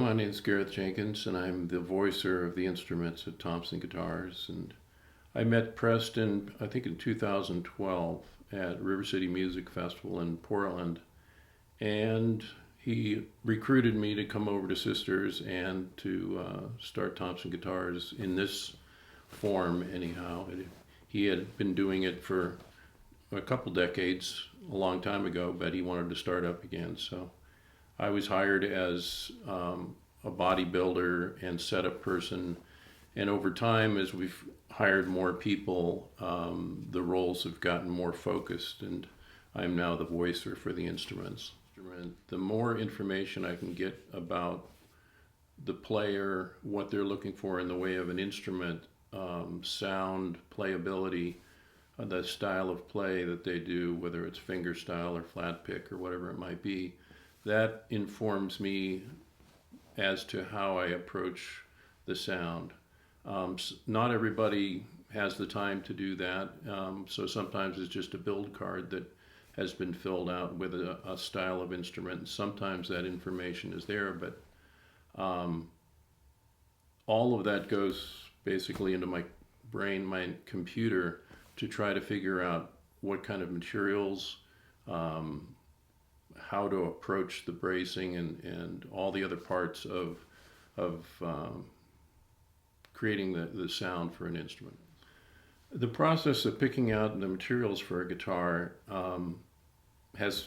my name is Gareth Jenkins, and I'm the voicer of the instruments at Thompson Guitars. And I met Preston, I think in 2012 at River City Music Festival in Portland. And he recruited me to come over to Sisters and to start Thompson Guitars in this form anyhow. He had been doing it for a couple decades, a long time ago, but he wanted to start up again. So I was hired as a bodybuilder and setup person, and over time, as we've hired more people, the roles have gotten more focused, and I'm now the voicer for the instruments. The more information I can get about the player, what they're looking for in the way of an instrument, sound, playability, the style of play that they do, whether it's finger style or flat pick or whatever it might be, that informs me as to how I approach the sound. Not everybody has the time to do that, so sometimes it's just a build card that has been filled out with a style of instrument. Sometimes that information is there, but all of that goes basically into my brain, my computer, to try to figure out what kind of materials, how to approach the bracing and all the other parts of creating the sound for an instrument. The process of picking out the materials for a guitar has,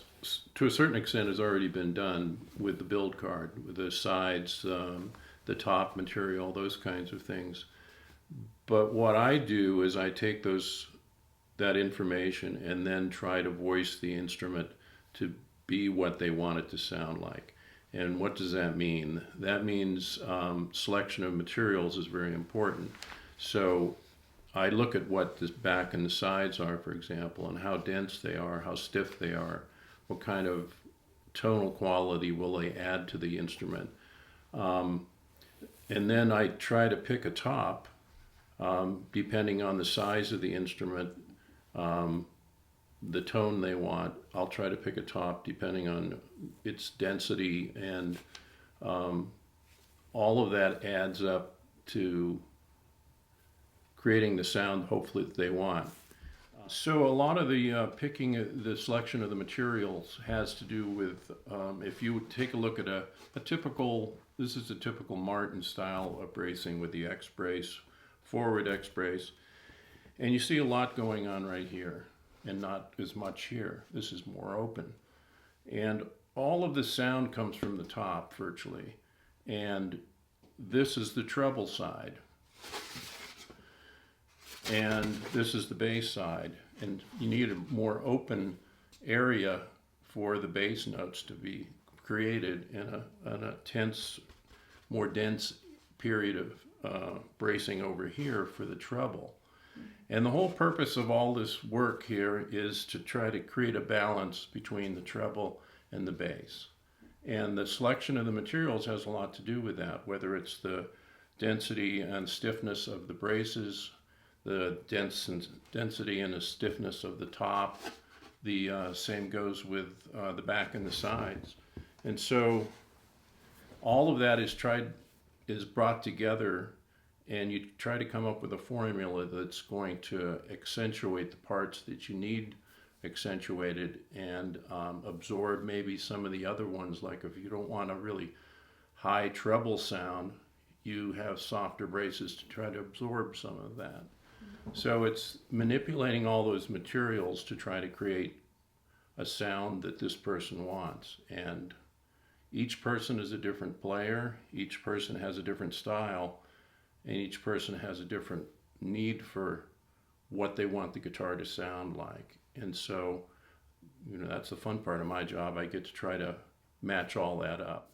to a certain extent, has already been done with the build card, with the sides, the top material, those kinds of things. But what I do is I take that information and then try to voice the instrument to be what they want it to sound like. And what does that mean? That means selection of materials is very important. So I look at what the back and the sides are, for example, and how dense they are, how stiff they are, what kind of tonal quality will they add to the instrument. And then I try to pick a top, depending on the size of the instrument, the tone they want. I'll try to pick a top depending on its density, and all of that adds up to creating the sound hopefully that they want. So a lot of the picking, the selection of the materials has to do with, if you take a look at this is a typical Martin style of bracing with the X brace, forward X brace, and you see a lot going on right here and not as much here. This is more open. And all of the sound comes from the top virtually. And this is the treble side. And this is the bass side. And you need a more open area for the bass notes to be created in a more dense period of bracing over here for the treble. And the whole purpose of all this work here is to try to create a balance between the treble and the bass. And the selection of the materials has a lot to do with that, whether it's the density and stiffness of the braces, the density and the stiffness of the top. The same goes with the back and the sides. And so all of that is brought together, and you try to come up with a formula that's going to accentuate the parts that you need accentuated and absorb maybe some of the other ones. Like if you don't want a really high treble sound, you have softer braces to try to absorb some of that. So it's manipulating all those materials to try to create a sound that this person wants. And each person is a different player, each person has a different style, and each person has a different need for what they want the guitar to sound like. And so, that's the fun part of my job. I get to try to match all that up.